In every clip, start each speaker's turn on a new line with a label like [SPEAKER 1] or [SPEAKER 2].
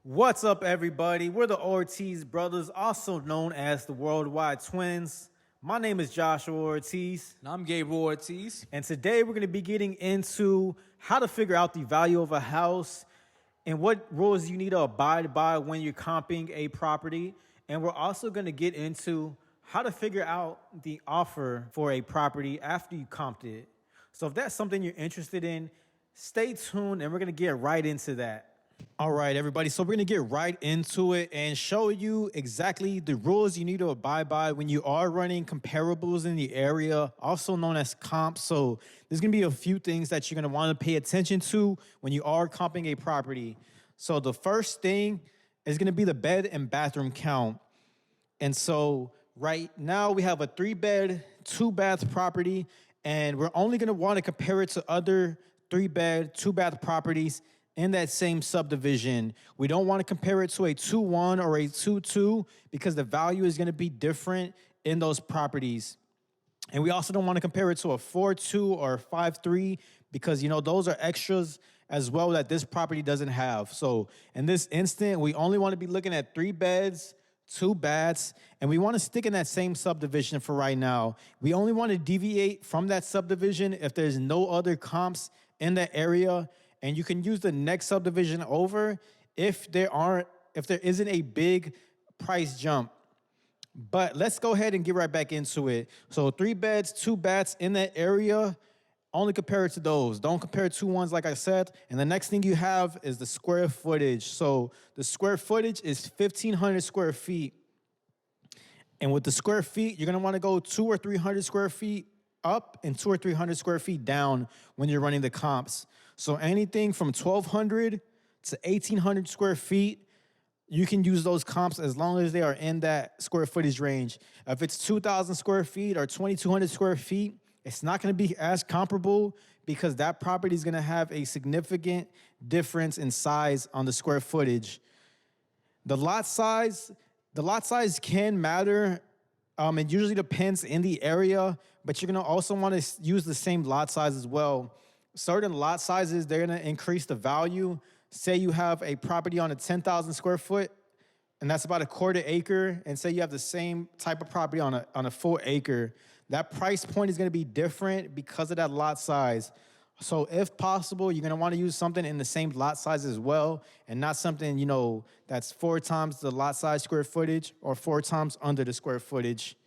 [SPEAKER 1] What's up, everybody? We're the Ortiz brothers, also known as the Worldwide Twins. My name is Joshua Ortiz,
[SPEAKER 2] And I'm Gabriel Ortiz.
[SPEAKER 1] and today we're going to be getting into how to figure out the value of a house and what rules you need to abide by when you're comping a property. And we're also going to get into how to figure out the offer for a property after you comped it. So if that's something you're interested in, stay tuned and we're going to get right into that. All right, everybody. So we're going to get right into it and show you exactly the rules you need to abide by when you are running comparables in the area, also known as comps. So there's going to be a few things that you're going to want to pay attention to when you are comping a property. So the first thing is going to be the bed and bathroom count. And so right now we have a 3-bed, 2-bath property, and we're only going to want to compare it to other 3-bed, 2-bath properties in that same subdivision. We don't want to compare it to a 2-1 or a 2-2 because the value is going to be different in those properties. And we also don't want to compare it to a 4-2 or a 5-3 because, those are extras as well that this property doesn't have. So in this instant, we only want to be looking at 3 beds, 2 baths, and we want to stick in that same subdivision for right now. We only want to deviate from that subdivision if there's no other comps in that area. And you can use the next subdivision over if there isn't a big price jump. But let's go ahead and get right back into it. So 3 beds, 2 baths in that area, only compare it to those. Don't compare 2-1s like I said. And the next thing you have is the square footage. So the square footage is 1,500 square feet. And with the square feet, you're going to want to go 200 or 300 square feet up and 200 or 300 square feet down when you're running the comps. So anything from 1,200 to 1,800 square feet, you can use those comps as long as they are in that square footage range. If it's 2,000 square feet or 2,200 square feet, it's not going to be as comparable because that property is going to have a significant difference in size on the square footage. The lot size can matter. It usually depends in the area, but you're going to also want to use the same lot size as well. Certain lot sizes, they're going to increase the value. Say you have a property on a 10,000 square foot, and that's about a quarter acre, and say you have the same type of property on a full acre. That price point is going to be different because of that lot size. So if possible, you're going to want to use something in the same lot size as well, and not something, that's 4 times the lot size square footage or 4 times under the square footage.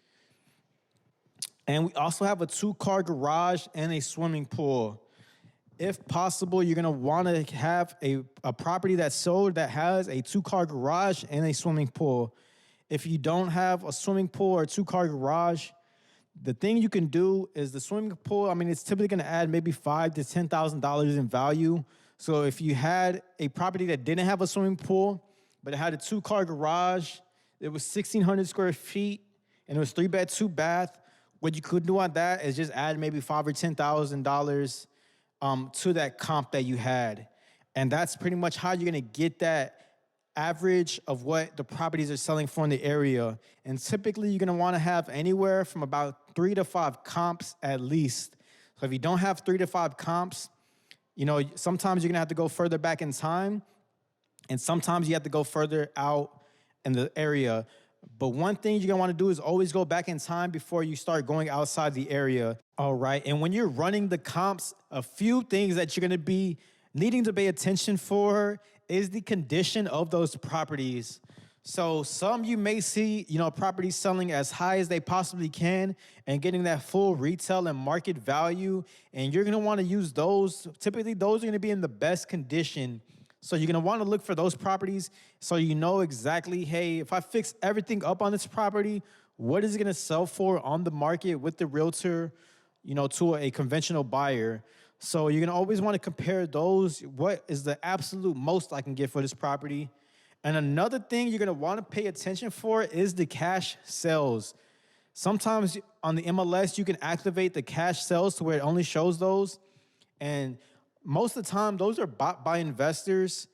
[SPEAKER 1] And we also have a 2-car garage and a swimming pool. If possible, you're going to want to have a property that's sold that has a 2-car garage and a swimming pool. If you don't have a swimming pool or a 2-car garage, the thing you can do is the swimming pool, it's typically going to add maybe $5,000 to $10,000 in value. So if you had a property that didn't have a swimming pool, but it had a 2-car garage, it was 1,600 square feet, and it was 3-bed, 2-bath, what you could do on that is just add maybe $5,000 or $10,000 to that comp that you had. And that's pretty much how you're going to get that average of what the properties are selling for in the area. And typically, you're going to want to have anywhere from about 3 to 5 comps at least. So if you don't have 3 to 5 comps, sometimes you're going to have to go further back in time, and sometimes you have to go further out in the area. But one thing you're going to want to do is always go back in time before you start going outside the area. All right. And when you're running the comps, a few things that you're going to be needing to pay attention for is the condition of those properties. So some you may see, properties selling as high as they possibly can and getting that full retail and market value. And you're going to want to use those. Typically, those are going to be in the best condition. So you're going to want to look for those properties so you know exactly, hey, if I fix everything up on this property, what is it going to sell for on the market with the realtor, to a conventional buyer. So you're going to always want to compare those. What is the absolute most I can get for this property? And another thing you're going to want to pay attention for is the cash sales. Sometimes on the MLS, you can activate the cash sales to where it only shows those. And most of the time, those are bought by investors,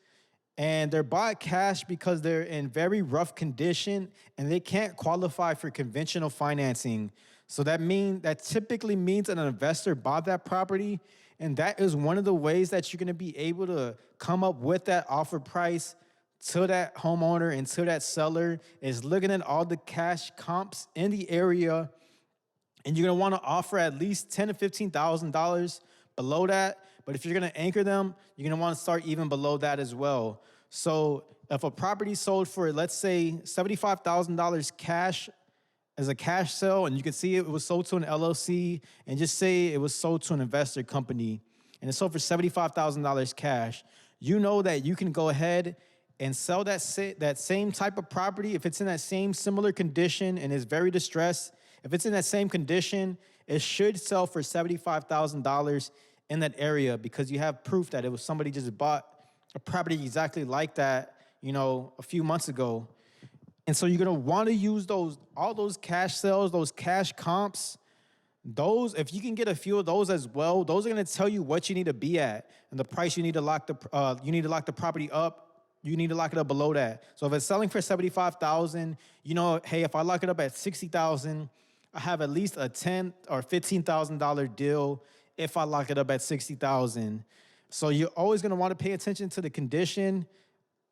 [SPEAKER 1] and they're bought cash because they're in very rough condition and they can't qualify for conventional financing. So that typically means that an investor bought that property, and that is one of the ways that you're going to be able to come up with that offer price to that homeowner and to that seller is looking at all the cash comps in the area, and you're gonna want to offer at least $10,000 to $15,000 below that. But if you're gonna anchor them, you're gonna want to start even below that as well. So if a property sold for, let's say, $75,000 cash as a cash sale, and you can see it was sold to an LLC, and just say it was sold to an investor company, and it sold for $75,000 cash, you know that you can go ahead and sell that same type of property if it's in that same similar condition and is very distressed. If it's in that same condition, it should sell for $75,000 in that area, because you have proof that it was somebody just bought a property exactly like that, a few months ago. And so you're gonna want to use all those cash sales, those cash comps. Those, if you can get a few of those as well, those are gonna tell you what you need to be at and the price you need to lock the property up. You need to lock it up below that. So if it's selling for 75,000, hey, if I lock it up at 60,000, I have at least a $10,000 or $15,000 deal if I lock it up at 60,000. So you're always gonna want to pay attention to the condition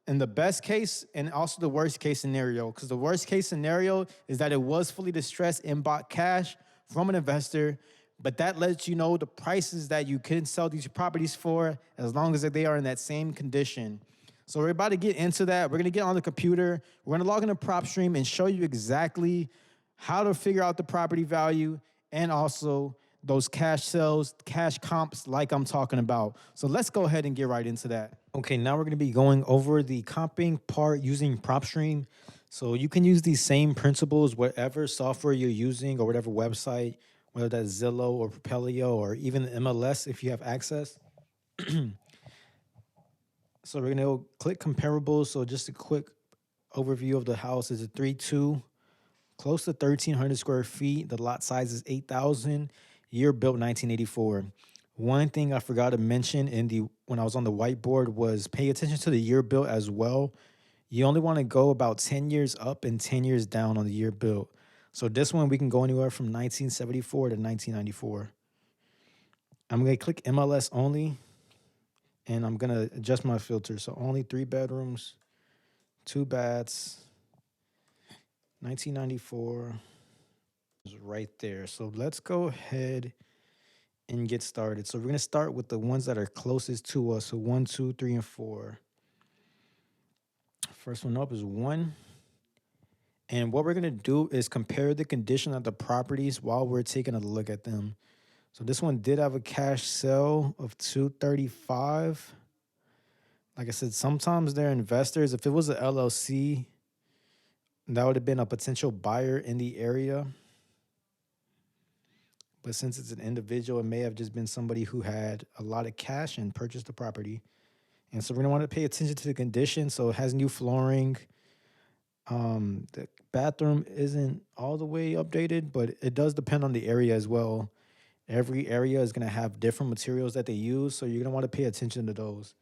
[SPEAKER 1] in the best case and also the worst case scenario, because the worst case scenario is that it was fully distressed and bought cash from an investor, but that lets you know the prices that you can sell these properties for as long as they are in that same condition. So we're about to get into that. We're gonna get on the computer. We're gonna log into PropStream and show you exactly how to figure out the property value and also those cash sales, cash comps like I'm talking about. So let's go ahead and get right into that. Okay, now we're gonna be going over the comping part using PropStream. So you can use these same principles, whatever software you're using or whatever website, whether that's Zillow or Propelio or even MLS if you have access. So we're gonna click comparables. So just a quick overview of the house is a 3-2, close to 1,300 square feet. The lot size is 8,000. Year built 1984. One thing I forgot to mention when I was on the whiteboard was pay attention to the year built as well. You only want to go about 10 years up and 10 years down on the year built. So this one we can go anywhere from 1974 to 1994. I'm gonna click MLS only, and I'm gonna adjust my filter. So only 3 bedrooms, 2 baths, 1994 is right there. So let's go ahead and get started. So we're gonna start with the ones that are closest to us. So 1, 2, 3, and 4. First one up is 1. And what we're gonna do is compare the condition of the properties while we're taking a look at them. So this one did have a cash sale of $235. Like I said, sometimes they're investors. If it was an LLC, that would have been a potential buyer in the area. But since it's an individual, it may have just been somebody who had a lot of cash and purchased the property. And so we're gonna want to pay attention to the condition. So it has new flooring. The bathroom isn't all the way updated, but it does depend on the area as well. Every area is gonna have different materials that they use, so you're gonna want to pay attention to those.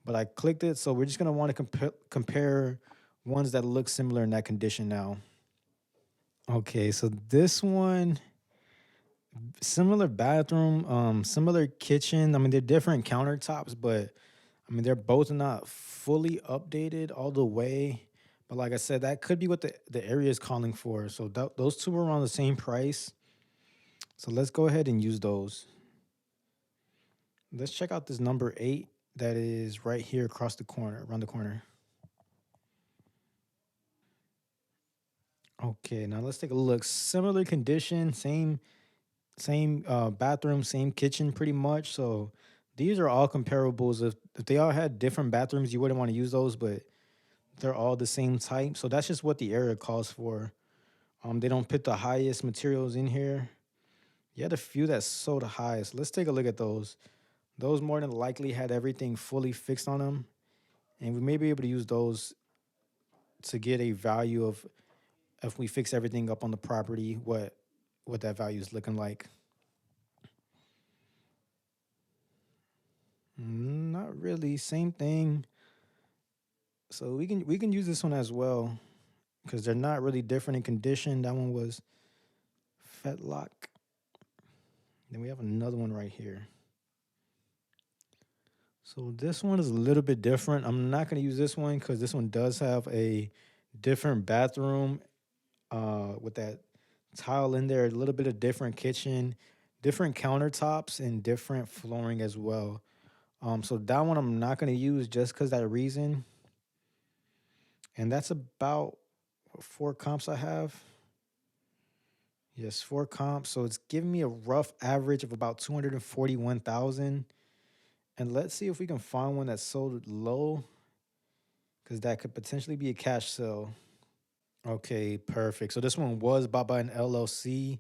[SPEAKER 1] But I clicked it, so we're just gonna want to compare ones that look similar in that condition now. Okay, so this one, similar bathroom, similar kitchen. I mean, they're different countertops, but I mean, they're both not fully updated all the way. But like I said, that could be what the area is calling for. So those two are around the same price. So let's go ahead and use those. Let's check out this number 8 that is right here across the corner, around the corner. Okay, now let's take a look. Similar condition, same bathroom, same kitchen pretty much. So these are all comparables. If they all had different bathrooms, you wouldn't want to use those, but they're all the same type. So that's just what the area calls for. They don't put the highest materials in here. You had a few that sold the highest. Let's take a look at those. Those more than likely had everything fully fixed on them. And we may be able to use those to get a value of, if we fix everything up on the property, what that value is looking like. Not really, same thing. So we can use this one as well because they're not really different in condition. That one was Fetlock. Then we have another one right here. So this one is a little bit different. I'm not going to use this one because this one does have a different bathroom with that tile in there, a little bit of different kitchen, different countertops, and different flooring as well. So that one I'm not going to use just because that reason. And that's about four comps I have. Yes, four comps. So it's giving me a rough average of about 241,000. And let's see if we can find one that's sold low because that could potentially be a cash sale. Okay, perfect. So this one was bought by an LLC.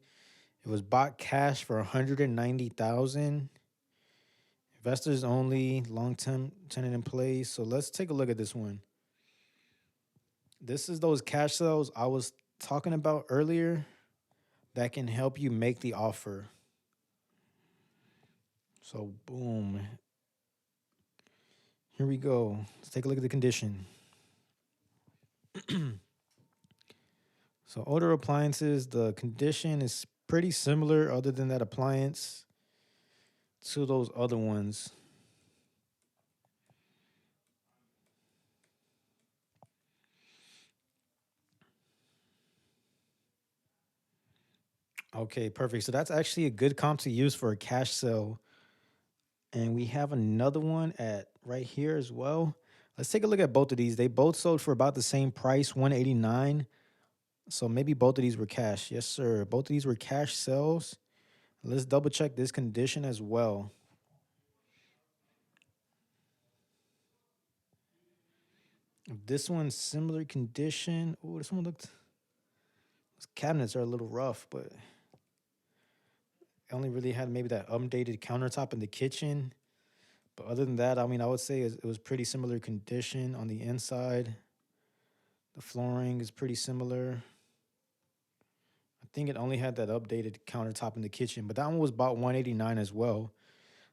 [SPEAKER 1] It was bought cash for 190,000. Investors only, long-term tenant in place. So let's take a look at this one. This is those cash sales I was talking about earlier that can help you make the offer. So boom. Here we go. Let's take a look at the condition. So older appliances, the condition is pretty similar other than that appliance to those other ones. Okay, perfect. So that's actually a good comp to use for a cash sale. And we have another one at right here as well. Let's take a look at both of these. They both sold for about the same price, 189. So maybe both of these were cash. Yes, sir. Both of these were cash sales. Let's double check this condition as well. This one's similar condition. Oh, this one looked. Those cabinets are a little rough, but it only really had maybe that updated countertop in the kitchen. But other than that, I mean, I would say it was pretty similar condition on the inside. The flooring is pretty similar. I think it only had that updated countertop in the kitchen, but that one was about 189 as well.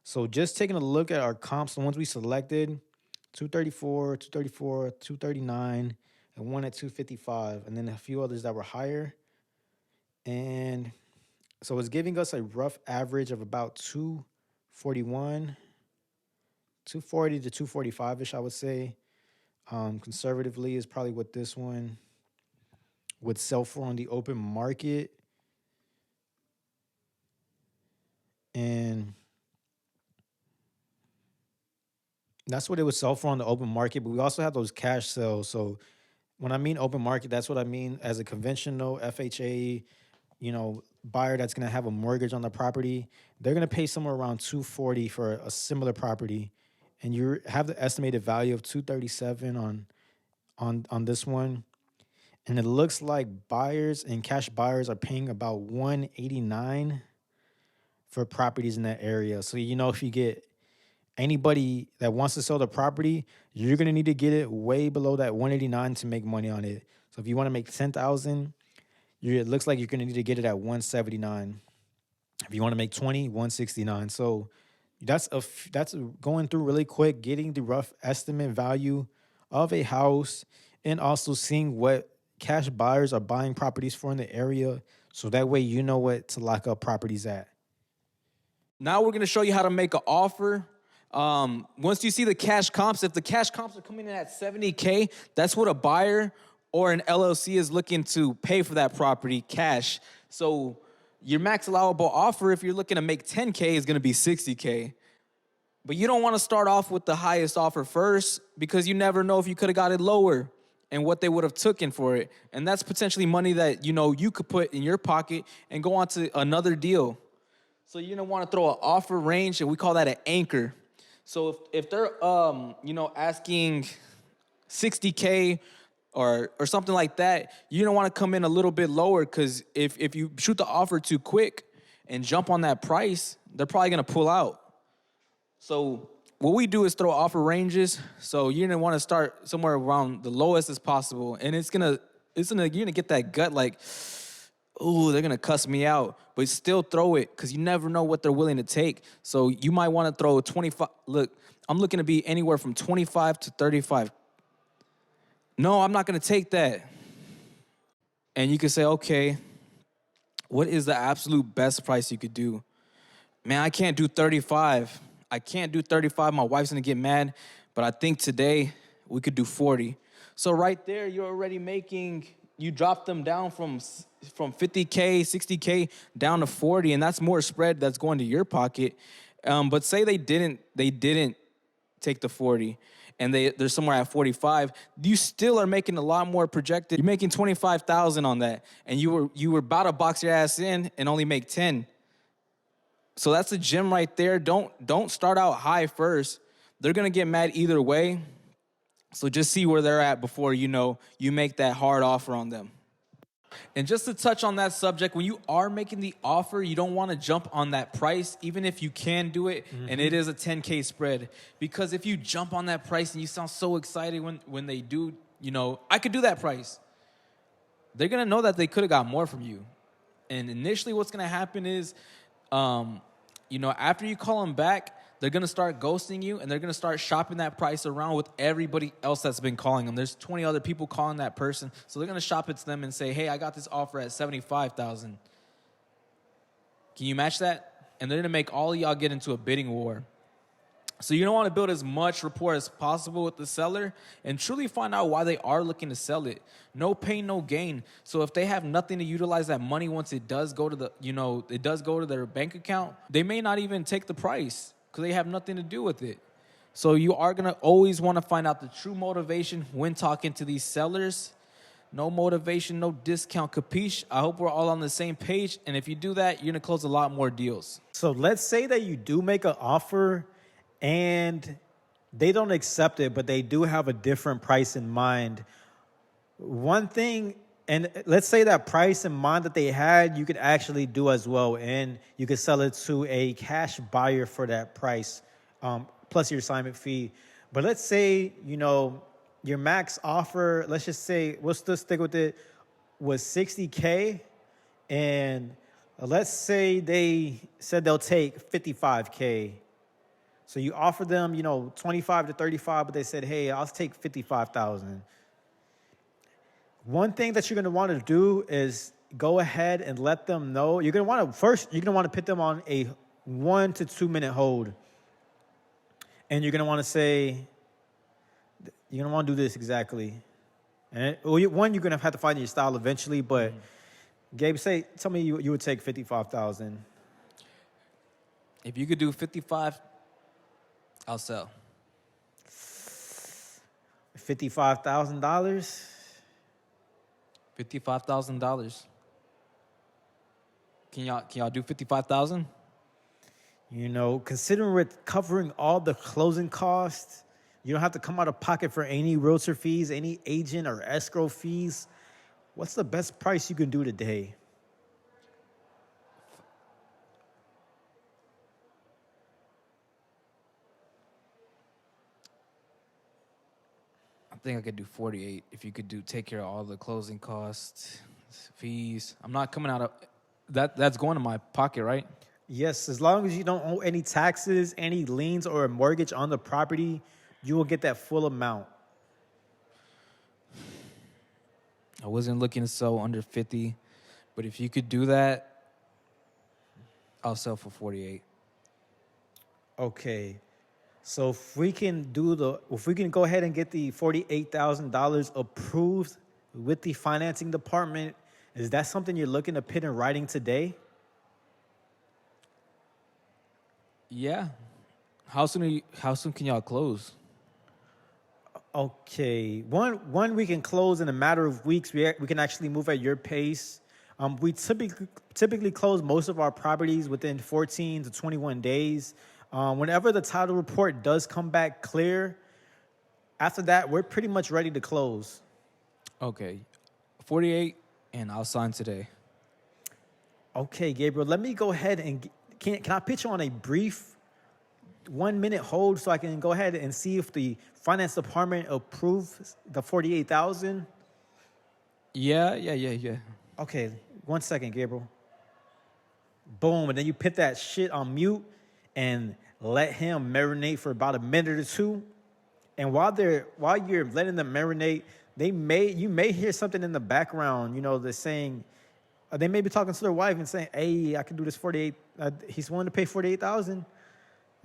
[SPEAKER 1] So just taking a look at our comps, the ones we selected, 234, 234, 239, and one at 255, and then a few others that were higher. And so it's giving us a rough average of about 241, 240 to 245-ish, I would say. Conservatively is probably what this one would sell for on the open market. And that's what it would sell for on the open market. But we also have those cash sales. So when I mean open market, that's what I mean as a conventional FHA, buyer that's going to have a mortgage on the property. They're going to pay somewhere around 240 for a similar property. And you have the estimated value of 237 on this one. And it looks like buyers and cash buyers are paying about 189 for properties in that area. So if you get anybody that wants to sell the property, you're gonna need to get it way below that 189 to make money on it. So if you want to make 10,000, it looks like you're gonna need to get it at 179. If you want to make 20, 169. So that's going through really quick, getting the rough estimate value of a house, and also seeing what cash buyers are buying properties for in the area. So that way you know what to lock up properties at.
[SPEAKER 2] Now we're going to show you how to make an offer. Once you see the cash comps, if the cash comps are coming in at 70K, that's what a buyer or an LLC is looking to pay for that property cash. So your max allowable offer, if you're looking to make 10K, is going to be 60K. But you don't want to start off with the highest offer first because you never know if you could have got it lower and what they would have taken for it. And that's potentially money that, you could put in your pocket and go on to another deal. So you're gonna want to throw an offer range, and we call that an anchor. So if they're asking 60K or something like that, you don't want to come in a little bit lower, because if you shoot the offer too quick and jump on that price, they're probably gonna pull out. So what we do is throw offer ranges. So you're gonna want to start somewhere around the lowest as possible, and you're gonna get that gut like, oh, they're gonna cuss me out, but still throw it, because you never know what they're willing to take. So you might want to throw 25. Look, I'm looking to be anywhere from 25 to 35. No, I'm not gonna take that. And you can say, okay, what is the absolute best price you could do? Man, I can't do 35. I can't do 35. My wife's gonna get mad, but I think today we could do 40. So right there, you're already making. You drop them down from 50K, 60K down to 40, and that's more spread that's going to your pocket. But say they didn't take the 40 and they're somewhere at 45, you still are making a lot more projected. You're making 25,000 on that, and you were about to box your ass in and only make 10. So that's a gem right there. Don't start out high first. They're gonna get mad either way. So just see where they're at before you make that hard offer on them. And just to touch on that subject, when you are making the offer, you don't want to jump on that price, even if you can do it, and it is a 10K spread. Because if you jump on that price and you sound so excited when they do, I could do that price, they're going to know that they could have got more from you. And initially what's going to happen is, after you call them back, they're going to start ghosting you, and they're going to start shopping that price around with everybody else that's been calling them. There's 20 other people calling that person, so they're going to shop it to them and say, hey, I got this offer at $75,000. Can you match that? And they're going to make all of y'all get into a bidding war. So you don't want to build as much rapport as possible with the seller and truly find out why they are looking to sell it. No pain, no gain. So if they have nothing to utilize that money once it does go to their bank account, they may not even take the price, because they have nothing to do with it. So you are going to always want to find out the true motivation when talking to these sellers. No motivation, no discount, capiche? I hope we're all on the same page. And if you do that, you're going to close a lot more deals.
[SPEAKER 1] So let's say that you do make an offer and they don't accept it, but they do have a different price in mind. One thing, and let's say that price in mind that they had, you could actually do as well. And you could sell it to a cash buyer for that price, plus your assignment fee. But let's say, your max offer, let's just say, we'll still stick with it, was 60K. And let's say they said they'll take 55K. So you offer them, 25 to 35, but they said, hey, I'll take 55,000. One thing that you're going to want to do is go ahead and let them know. You're going to want to put them on a 1 to 2 minute hold. And you're going to want to say, you're going to want to do this exactly. And you're going to have to find your style eventually, but Gabe, tell me you would take 55,000.
[SPEAKER 2] If you could do 55, I'll sell.
[SPEAKER 1] $55,000?
[SPEAKER 2] $55,000. Can y'all do 55,000?
[SPEAKER 1] Considering we're covering all the closing costs, you don't have to come out of pocket for any realtor fees, any agent or escrow fees. What's the best price you can do today?
[SPEAKER 2] I think I could do 48 if you could take care of all the closing costs, fees. I'm not coming out of that. That's going to my pocket, right?
[SPEAKER 1] Yes, as long as you don't owe any taxes, any liens, or a mortgage on the property, you will get that full amount.
[SPEAKER 2] I wasn't looking to sell under 50, but if you could do that, I'll sell for 48.
[SPEAKER 1] Okay. So if we can go ahead and get the $48,000 approved with the financing department, is that something you're looking to put in writing today?
[SPEAKER 2] Yeah. How soon can y'all close?
[SPEAKER 1] Okay. One we can close in a matter of weeks. We can actually move at your pace. We typically close most of our properties within 14 to 21 days. Whenever the title report does come back clear, after that, we're pretty much ready to close.
[SPEAKER 2] Okay. 48, and I'll sign today.
[SPEAKER 1] Okay, Gabriel, let me go ahead and can I put you on a brief 1 minute hold so I can go ahead and see if the finance department approves the 48,000?
[SPEAKER 2] Yeah.
[SPEAKER 1] Okay, 1 second, Gabriel. Boom, and then you put that shit on mute and let him marinate for about a minute or two. And while you're letting them marinate, you may hear something in the background. They're saying, they may be talking to their wife and saying, "Hey, I can do this 48. He's willing to pay 48,000."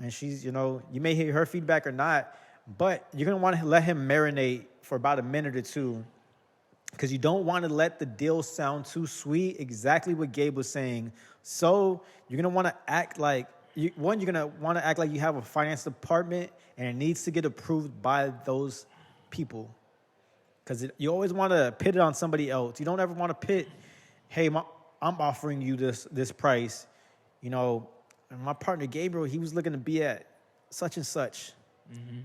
[SPEAKER 1] and she's, you may hear her feedback or not, but you're going to want to let him marinate for about a minute or two, because you don't want to let the deal sound too sweet. Exactly what Gabe was saying. So you're going to want to act like, you're going to want to act like you have a finance department and it needs to get approved by those people. Because you always want to pit it on somebody else. You don't ever want to pit, hey, I'm offering you this price. And my partner Gabriel, he was looking to be at such and such.
[SPEAKER 2] Mm-hmm.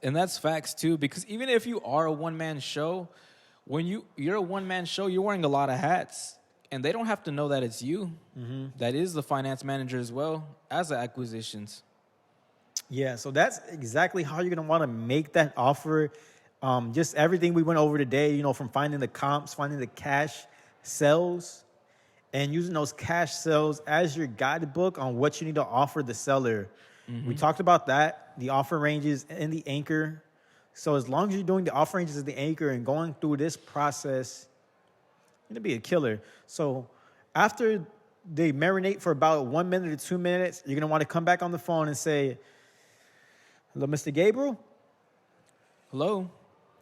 [SPEAKER 2] And that's facts too, because even if you are a one-man show, when you're a one-man show, you're wearing a lot of hats, and they don't have to know that it's you. Mm-hmm. That is the finance manager as well as the acquisitions.
[SPEAKER 1] Yeah, so that's exactly how you're going to want to make that offer. Just everything we went over today, from finding the comps, finding the cash sales, and using those cash sales as your guidebook on what you need to offer the seller. Mm-hmm. We talked about that, the offer ranges and the anchor. So as long as you're doing the offer ranges as the anchor and going through this process, you're going to be a killer. So after they marinate for about 1 minute or 2 minutes, you're going to want to come back on the phone and say, hello, Mr. Gabriel?
[SPEAKER 2] Hello?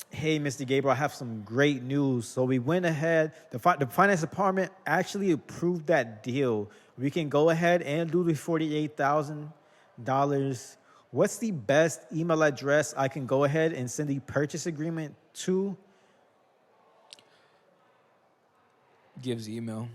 [SPEAKER 1] Hey, Mr. Gabriel, I have some great news. So we went ahead. The finance department actually approved that deal. We can go ahead and do the $48,000. What's the best email address I can go ahead and send the purchase agreement to?
[SPEAKER 2] Gives email.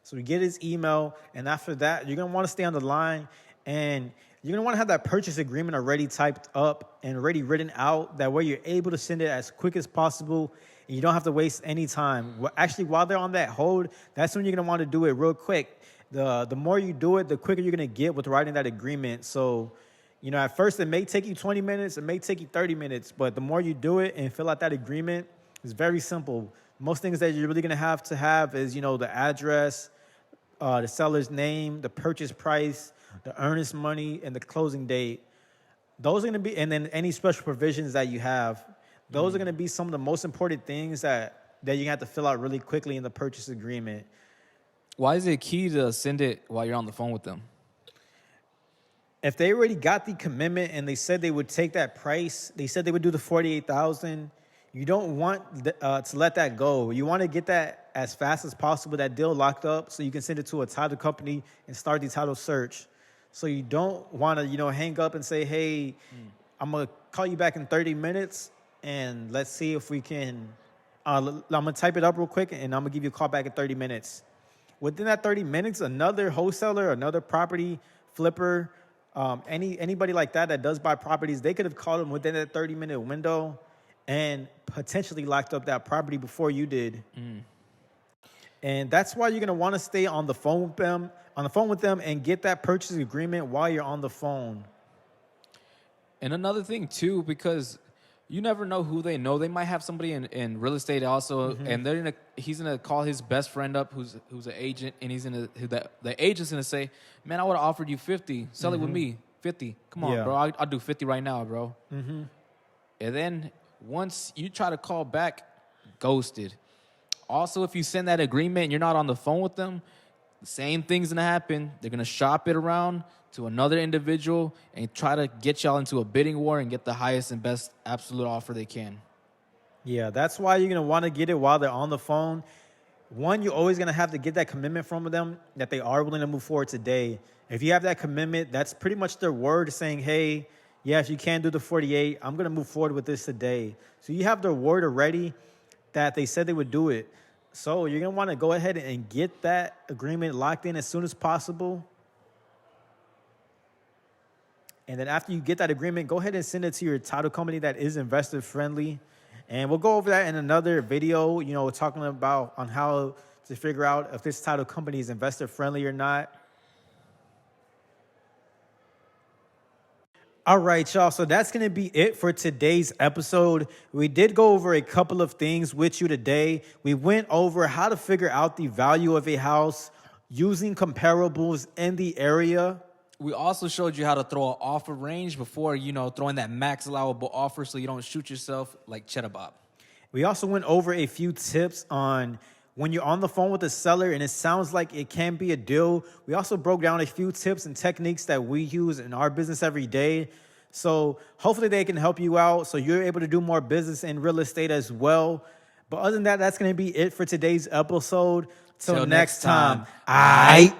[SPEAKER 1] So we get his email, and after that, you're going to want to stay on the line, and you're going to want to have that purchase agreement already typed up and already written out. That way you're able to send it as quick as possible, and you don't have to waste any time. Actually, while they're on that hold, that's when you're going to want to do it real quick. The more you do it, the quicker you're going to get with writing that agreement. So, at first it may take you 20 minutes, it may take you 30 minutes, but the more you do it and fill out that agreement, it's very simple. Most things that you're really going to have is, the address, the seller's name, the purchase price, the earnest money, and the closing date. Those are going to be, and then any special provisions that you have. Those are going to be some of the most important things that you have to fill out really quickly in the purchase agreement.
[SPEAKER 2] Why is it key to send it while you're on the phone with them?
[SPEAKER 1] If they already got the commitment and they said they would take that price, they said they would do the $48,000. You don't want to let that go. You want to get that as fast as possible, that deal locked up, so you can send it to a title company and start the title search. So you don't want to, hang up and say, hey, I'm going to call you back in 30 minutes, and let's see if we can, I'm going to type it up real quick, and I'm going to give you a call back in 30 minutes. Within that 30 minutes, another wholesaler, another property flipper, anybody like that does buy properties, they could have called them within that 30-minute window and potentially locked up that property before you did. And that's why you're going to want to stay on the phone with them, and get that purchase agreement while you're on the phone.
[SPEAKER 2] And another thing too, because you never know who they know. They might have somebody in real estate also, and he's gonna call his best friend up, who's an agent, and the agent's gonna say, "Man, I would have offered you 50. Sell it with me, 50. Come on, bro. I'll do 50 right now, bro." And then once you try to call back, ghosted. Also, if you send that agreement and you're not on the phone with them, the same thing's gonna happen. They're gonna shop it around to another individual and try to get y'all into a bidding war and get the highest and best absolute offer they can.
[SPEAKER 1] Yeah, that's why you're going to want to get it while they're on the phone. One, you're always going to have to get that commitment from them that they are willing to move forward today. If you have that commitment, that's pretty much their word saying, hey, yes, you can do the 48. I'm going to move forward with this today. So you have their word already that they said they would do it. So you're going to want to go ahead and get that agreement locked in as soon as possible. And then after you get that agreement, go ahead and send it to your title company that is investor friendly. And we'll go over that in another video, talking about on how to figure out if this title company is investor friendly or not. All right, y'all. So that's going to be it for today's episode. We did go over a couple of things with you today. We went over how to figure out the value of a house using comparables in the area.
[SPEAKER 2] We also showed you how to throw an offer range before, throwing that max allowable offer so you don't shoot yourself like Cheddar Bob.
[SPEAKER 1] We also went over a few tips on when you're on the phone with the seller and it sounds like it can be a deal, we also broke down a few tips and techniques that we use in our business every day. So hopefully they can help you out so you're able to do more business in real estate as well. But other than that, that's going to be it for today's episode. Till next time. Aight.